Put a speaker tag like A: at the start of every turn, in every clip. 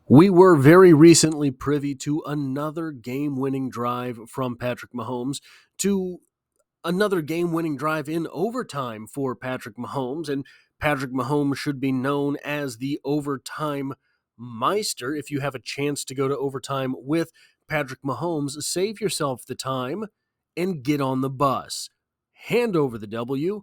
A: We were very recently privy to another game-winning drive from Patrick Mahomes, to another game-winning drive in overtime for Patrick Mahomes, and Patrick Mahomes should be known as the overtime meister. If you have a chance to go to overtime with Patrick Mahomes, save yourself the time and get on the bus. Hand over the W.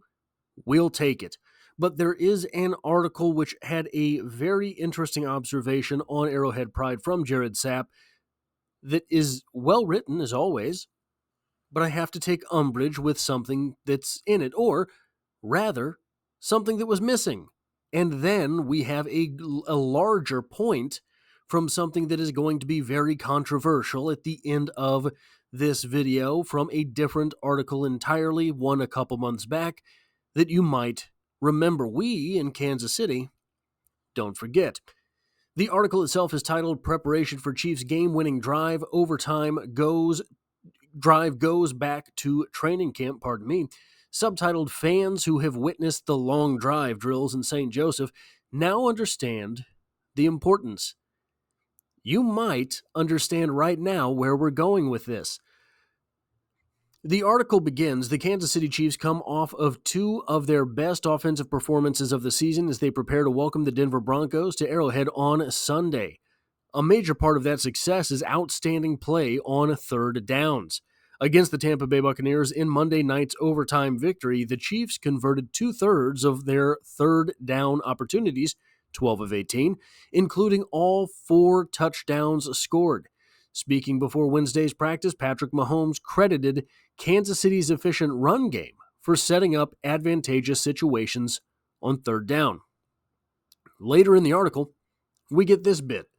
A: We'll take it. But there is an article which had a very interesting observation on Arrowhead Pride from Jared Sapp that is well written, as always, but I have to take umbrage with something that's in it, or rather, something that was missing. And then we have a larger point from something that is going to be very controversial at the end of this video from a different article entirely, one a couple months back, that you might remember. We in Kansas City don't forget. The article itself is titled "Preparation for Chiefs Game-Winning Drive Overtime Goes Back to Training Camp," subtitled "Fans Who Have Witnessed the Long Drive Drills in St. Joseph Now Understand the Importance." You might understand right now where we're going with this. The article begins, the Kansas City Chiefs come off of two of their best offensive performances of the season as they prepare to welcome the Denver Broncos to Arrowhead on Sunday. A major part of that success is outstanding play on third downs. Against the Tampa Bay Buccaneers in Monday night's overtime victory, the Chiefs converted 2/3 of their third down opportunities, 12 of 18, including all 4 touchdowns scored. Speaking before Wednesday's practice, Patrick Mahomes credited Kansas City's efficient run game for setting up advantageous situations on third down. Later in the article, we get this bit.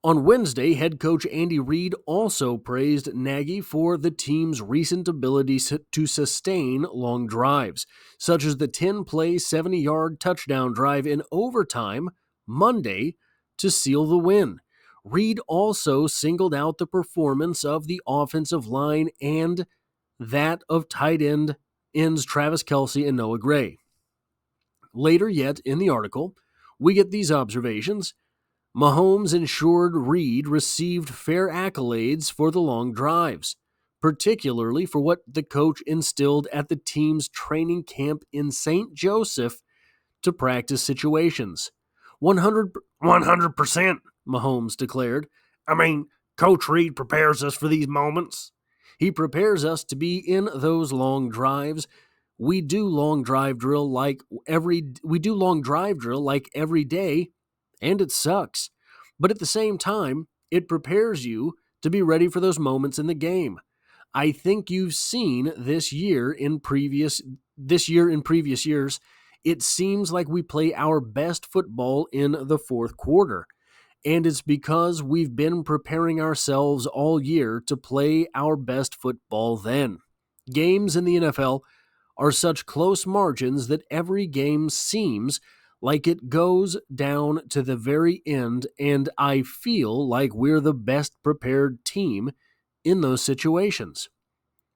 A: On Wednesday, head coach Andy Reid also praised Nagy for the team's recent ability to sustain long drives, such as the 10-play, 70-yard touchdown drive in overtime Monday to seal the win. Reid also singled out the performance of the offensive line and that of tight ends Travis Kelce and Noah Gray. Later yet in the article, we get these observations. Mahomes ensured Reid received fair accolades for the long drives, particularly for what the coach instilled at the team's training camp in St. Joseph to practice situations. 100%, Mahomes declared. I mean, Coach Reid prepares us for these moments. He prepares us to be in those long drives. We do long drive drill like every day, and it sucks. But at the same time, it prepares you to be ready for those moments in the game. I think you've seen this year in previous years, it seems like we play our best football in the fourth quarter. And it's because we've been preparing ourselves all year to play our best football then. Games in the NFL are such close margins that every game seems like it goes down to the very end, and I feel like we're the best prepared team in those situations.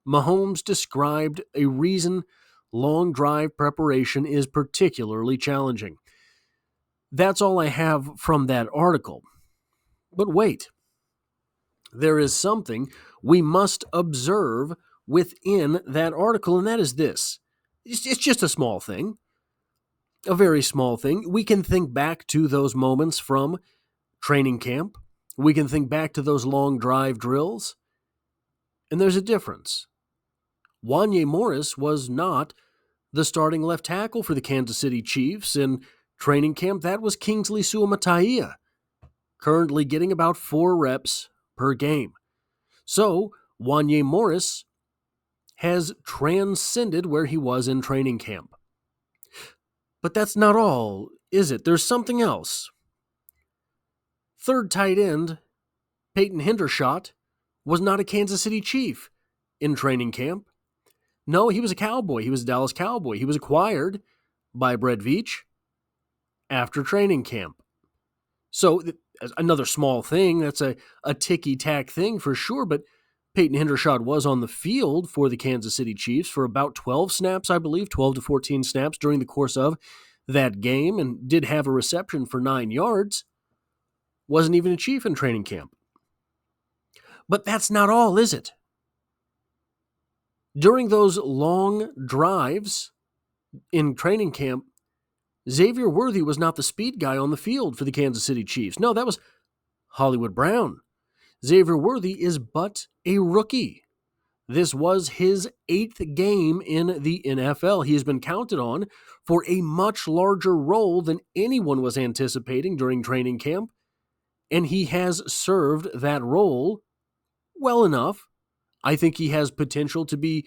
A: Mahomes described a reason long drive preparation is particularly challenging. That's all I have from that article. But wait, there is something we must observe within that article, and that is this. It's just a small thing, a very small thing. We can think back to those moments from training camp. We can think back to those long drive drills, and there's a difference. Wanya Morris was not the starting left tackle for the Kansas City Chiefs in training camp. That was Kingsley Suamataia, currently getting about 4 reps per game. So, Wanya Morris has transcended where he was in training camp. But that's not all, is it? There's something else. Third tight end, Peyton Hendershot, was not a Kansas City Chief in training camp. No, he was a Cowboy. He was a Dallas Cowboy. He was acquired by Brett Veach after training camp. So, another small thing, that's a ticky-tack thing for sure, but Peyton Hendershot was on the field for the Kansas City Chiefs for about 12 snaps, I believe, 12 to 14 snaps during the course of that game, and did have a reception for 9 yards. wasn't even a Chief in training camp. But that's not all, is it? During those long drives in training camp, Xavier Worthy was not the speed guy on the field for the Kansas City Chiefs. No, that was Hollywood Brown. Xavier Worthy is but a rookie. This was his 8th game in the NFL. He has been counted on for a much larger role than anyone was anticipating during training camp, and he has served that role well enough. I think he has potential to be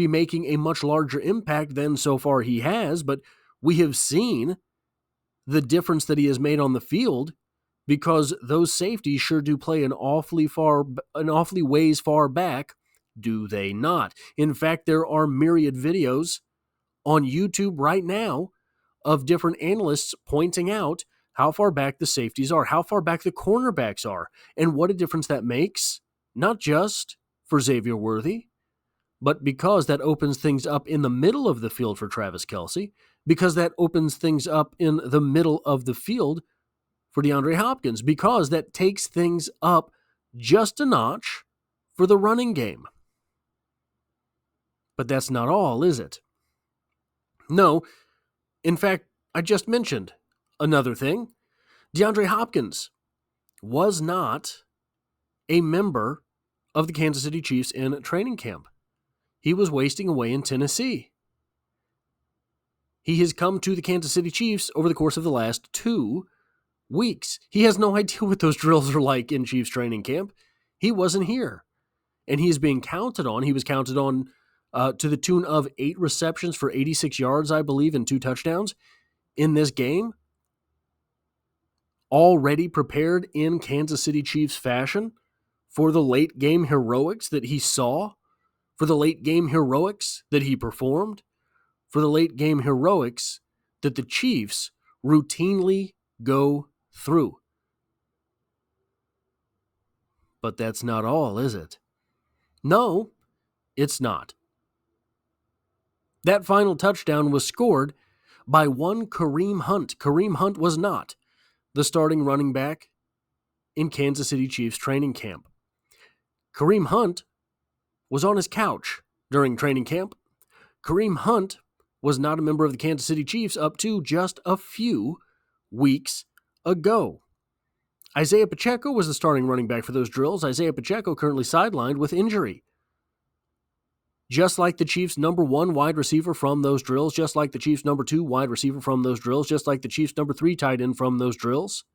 A: making a much larger impact than so far he has, but we have seen the difference that he has made on the field, because those safeties sure do play an awfully ways far back, do they not? In fact, there are myriad videos on YouTube right now of different analysts pointing out how far back the safeties are, how far back the cornerbacks are, and what a difference that makes, not just for Xavier Worthy, but because that opens things up in the middle of the field for Travis Kelce, because that opens things up in the middle of the field for DeAndre Hopkins, because that takes things up just a notch for the running game. But that's not all, is it? No. In fact, I just mentioned another thing. DeAndre Hopkins was not a member of the Kansas City Chiefs in training camp. He was wasting away in Tennessee. He has come to the Kansas City Chiefs over the course of the last 2 weeks. He has no idea what those drills are like in Chiefs training camp. He wasn't here. And he is being counted on. He was counted on to the tune of 8 receptions for 86 yards, I believe, and 2 touchdowns in this game. Already prepared in Kansas City Chiefs fashion for the late game heroics that he saw, for the late game heroics that he performed, for the late game heroics that the Chiefs routinely go through. But that's not all, is it? No, it's not. That final touchdown was scored by one Kareem Hunt. Kareem Hunt was not the starting running back in Kansas City Chiefs training camp. Kareem Hunt was on his couch during training camp. Kareem Hunt was not a member of the Kansas City Chiefs up to just a few weeks ago. Isaiah Pacheco was the starting running back for those drills. Isaiah Pacheco currently sidelined with injury. Just like the Chiefs' number 1 wide receiver from those drills, just like the Chiefs' number 2 wide receiver from those drills, just like the Chiefs' number 3 tight end from those drills.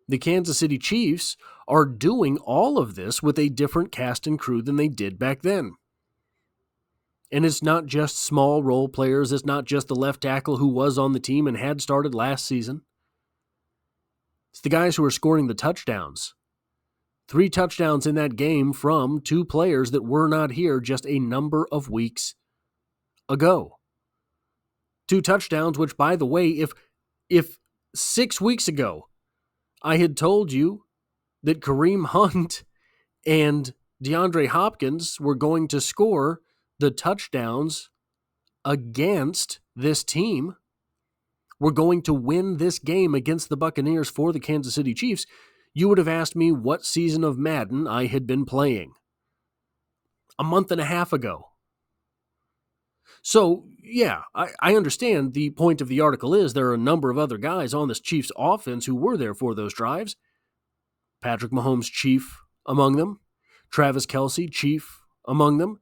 A: The Kansas City Chiefs are doing all of this with a different cast and crew than they did back then. And it's not just small role players. It's not just the left tackle who was on the team and had started last season. It's the guys who are scoring the touchdowns. 3 touchdowns in that game from 2 players that were not here just a number of weeks ago. 2 touchdowns, which, by the way, if 6 weeks ago I had told you that Kareem Hunt and DeAndre Hopkins were going to score the touchdowns against this team, were going to win this game against the Buccaneers for the Kansas City Chiefs, you would have asked me what season of Madden I had been playing a month and a half ago. So, yeah, I understand the point of the article is there are a number of other guys on this Chiefs offense who were there for those drives. Patrick Mahomes, chief among them. Travis Kelce, chief among them.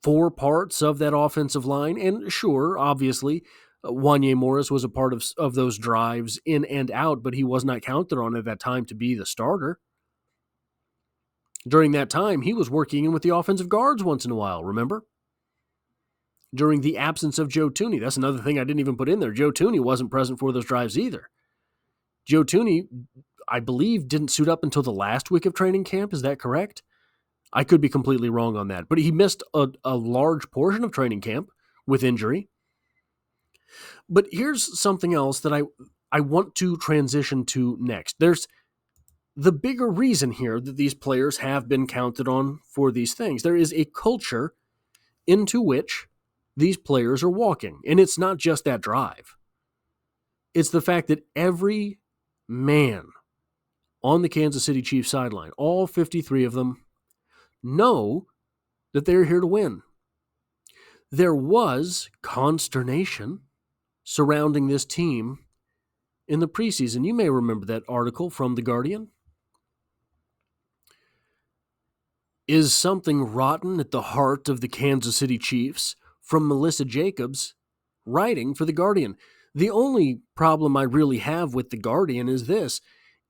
A: 4 parts of that offensive line. And sure, obviously, Wanya Morris was a part of those drives in and out, but he was not counted on at that time to be the starter. During that time, he was working in with the offensive guards once in a while, remember? During the absence of Joe Thuney. That's another thing I didn't even put in there. Joe Thuney wasn't present for those drives either. Joe Thuney, I believe, didn't suit up until the last week of training camp. Is that correct? I could be completely wrong on that. But he missed a large portion of training camp with injury. But here's something else that I want to transition to next. There's the bigger reason here that these players have been counted on for these things. There is a culture into which these players are walking. And it's not just that drive. It's the fact that every man on the Kansas City Chiefs sideline, all 53 of them, know that they're here to win. There was consternation surrounding this team in the preseason. You may remember that article from The Guardian. Is something rotten at the heart of the Kansas City Chiefs? From Melissa Jacobs, writing for The Guardian. The only problem I really have with The Guardian is this.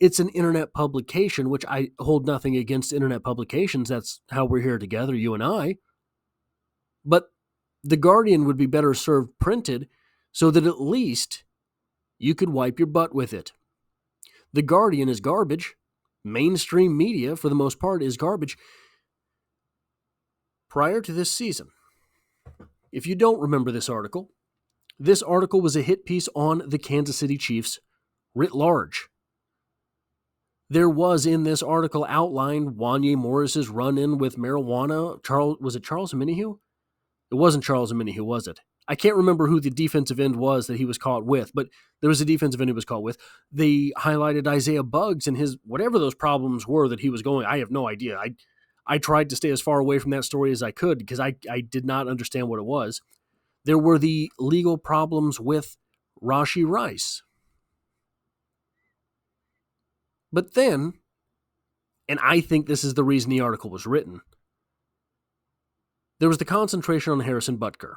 A: It's an internet publication, which I hold nothing against internet publications. That's how we're here together, you and I. But The Guardian would be better served printed so that at least you could wipe your butt with it. The Guardian is garbage. Mainstream media, for the most part, is garbage. Prior to this season, if you don't remember this article was a hit piece on the Kansas City Chiefs writ large. There was in this article outlined Wanya Morris's run-in with marijuana. Was it Charles Omenihu? It wasn't Charles Omenihu, was it? I can't remember who the defensive end was that he was caught with, but there was a defensive end he was caught with. They highlighted Isaiah Buggs and his, whatever those problems were that he was going. I have no idea. I tried to stay as far away from that story as I could because I did not understand what it was. There were the legal problems with Rashee Rice. But then, and I think this is the reason the article was written, there was the concentration on Harrison Butker.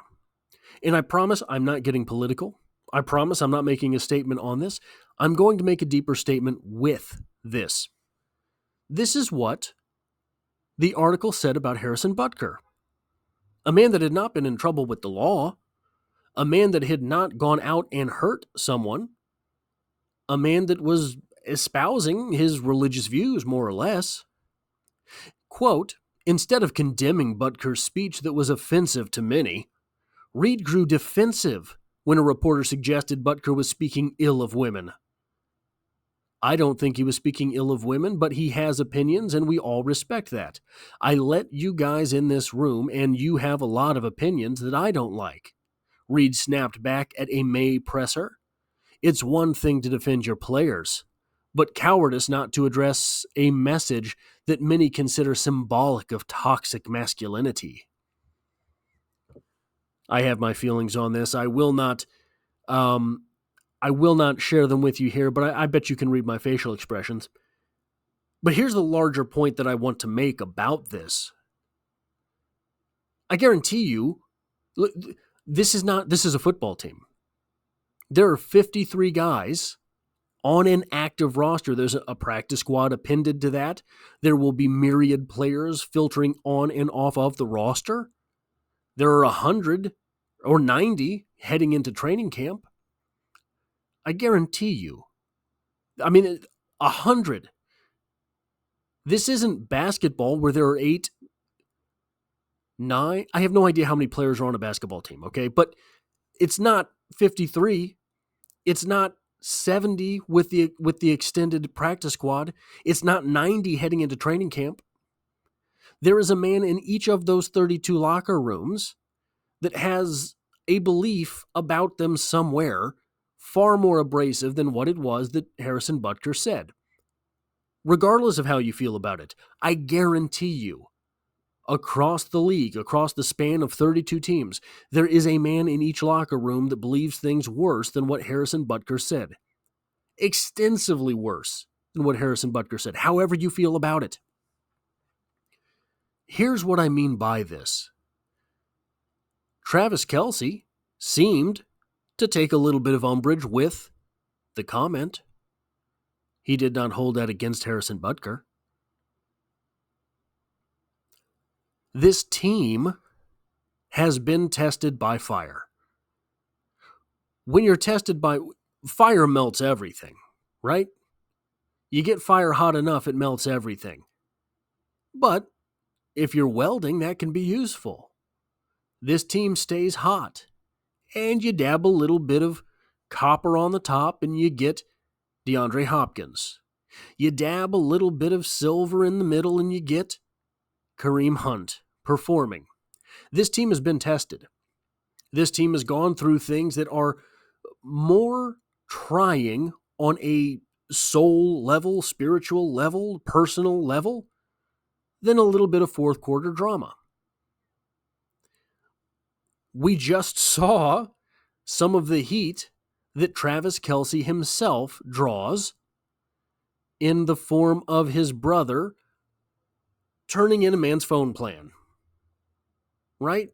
A: And I promise I'm not getting political. I promise I'm not making a statement on this. I'm going to make a deeper statement with this. This is what the article said about Harrison Butker. A man that had not been in trouble with the law. A man that had not gone out and hurt someone. A man that was espousing his religious views, more or less. Quote, instead of condemning Butker's speech that was offensive to many, Reed grew defensive when a reporter suggested Butker was speaking ill of women. I don't think he was speaking ill of women, but he has opinions, and we all respect that. I let you guys in this room, and you have a lot of opinions that I don't like. Reed snapped back at a May presser. It's one thing to defend your players, but cowardice not to address a message that many consider symbolic of toxic masculinity. I have my feelings on this. I will not share them with you here, but I bet you can read my facial expressions. But here's the larger point that I want to make about this. I guarantee you, this is a football team. There are 53 guys on an active roster. There's a practice squad appended to that. There will be myriad players filtering on and off of the roster. There are 100 or 90 heading into training camp. I guarantee you. 100. This isn't basketball where there are 8, 9. I have no idea how many players are on a basketball team, okay? But it's not 53. It's not 70 with the extended practice squad. It's not 90 heading into training camp. There is a man in each of those 32 locker rooms that has a belief about them somewhere far more abrasive than what it was that Harrison Butker said. Regardless of how you feel about it, I guarantee you, across the league, across the span of 32 teams, there is a man in each locker room that believes things worse than what Harrison Butker said. Extensively worse than what Harrison Butker said, however you feel about it. Here's what I mean by this. Travis Kelce seemed to take a little bit of umbrage with the comment. He did not hold that against Harrison Butker. This team has been tested by fire. When you're tested by fire, melts everything, right? You get fire hot enough, it melts everything. But if you're welding, that can be useful. This team stays hot, and you dab a little bit of copper on the top, and you get DeAndre Hopkins. You dab a little bit of silver in the middle, and you get Kareem Hunt performing. This team has been tested. This team has gone through things that are more crying on a soul level, spiritual level, personal level than a little bit of fourth quarter drama. We just saw some of the heat that Travis Kelce himself draws in the form of his brother turning in a man's phone plan. Right?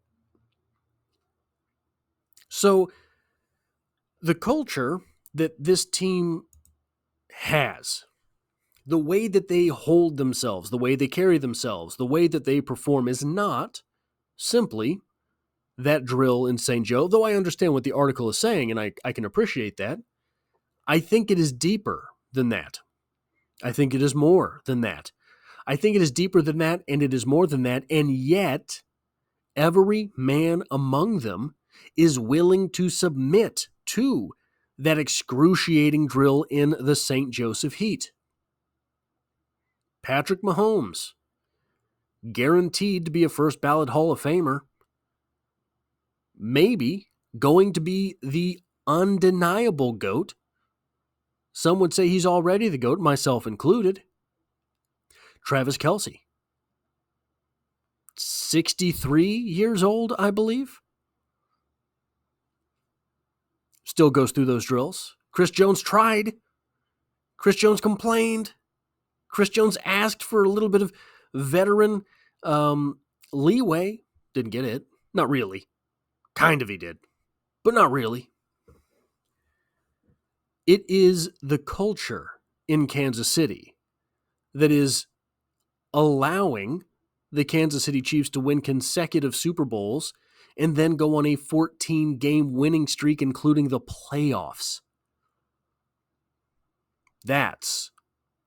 A: So the culture that this team has, the way that they hold themselves, the way they carry themselves, the way that they perform is not simply that drill in St. Joe, though I understand what the article is saying, and I can appreciate that. I think it is deeper than that. I think it is more than that. I think it is deeper than that, and it is more than that, and yet every man among them is willing to submit to that excruciating drill in the St. Joseph heat. Patrick Mahomes, guaranteed to be a first ballot Hall of Famer, maybe going to be the undeniable GOAT. Some would say he's already the GOAT, myself included. Travis Kelce, 63 years old, I believe. Still goes through those drills. Chris Jones tried. Chris Jones complained. Chris Jones asked for a little bit of veteran leeway. Didn't get it. Not really. Kind of he did, but not really. It is the culture in Kansas City that is allowing the Kansas City Chiefs to win consecutive Super Bowls and then go on a 14-game winning streak, including the playoffs. That's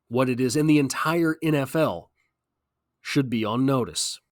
A: what it is, and the entire NFL should be on notice.